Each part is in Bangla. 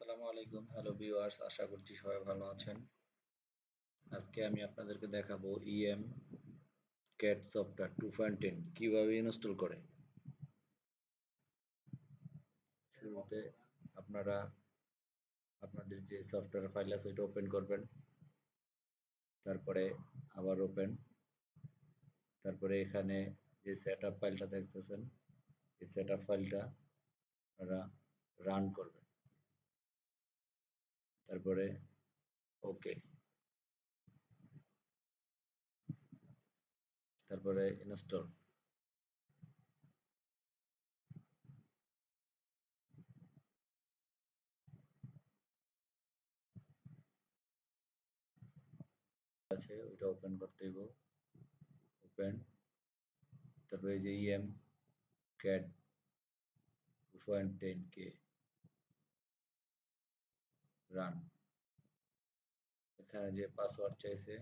আসসালামু আলাইকুম, হ্যালো ভিউয়ার্স, আশা করছি সবাই ভালো আছেন। আজকে আমি আপনাদেরকে দেখাবো ইএম ক্যাট সফটওয়্যার 2.10 কিভাবে ইনস্টল করে। শুরুতে আপনারা আপনাদের যে সফটওয়্যার ফাইল আছে ওইটা ওপেন করবেন, তারপরে আবার ওপেন, তারপরে এখানে যে সেটআপ ফাইলটা দেখতেছেন এই সেটআপ ফাইলটা আপনারা রান করবেন, তারপরে ওকে, তারপরে ইনস্টল। আছে ওইটা ওপেন করতে হইব, ওপেন, তারপরে এই যে ইএম ক্যাট 2.10 কে রান। এখানে যে পাসওয়ার্ড চাইছে,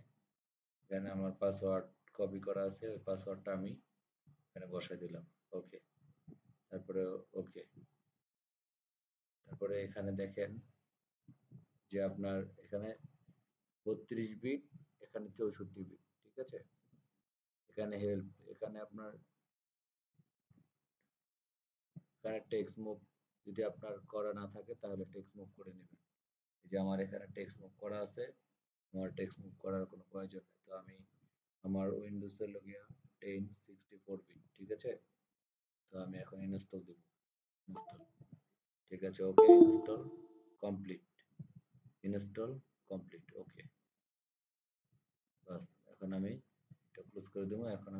এখানে আমার পাসওয়ার্ড কপি করা আছে, ওই পাসওয়ার্ডটা আমি এখানে বসাই দিলাম। ওকে, তারপরে ওকে, তারপরে এখানে দেখেন যে আপনার এখানে 32 বিট, এখানে 64 বিট, ঠিক আছে। এখানে হেল্প, এখানে আপনার এখানে টেক্সট মুভ যদি আপনার করা না থাকে তাহলে টেক্সট মুভ করে নেবেন। এই যে আমার এখানে টেক্সট মুভ করা আছে, আমার টেক্সট মুভ করার কোনো প্রয়োজন নেই। তো আমি আমার উইন্ডোজের লগিয়া 1064 বিট, ঠিক আছে। তো আমি এখন ইনস্টল দেব, ইনস্টল, ঠিক আছে, ওকে, ইনস্টল কমপ্লিট, ইনস্টল কমপ্লিট, ওকে, বাস। এখন আমি এটা ক্লোজ করে দেবো। এখন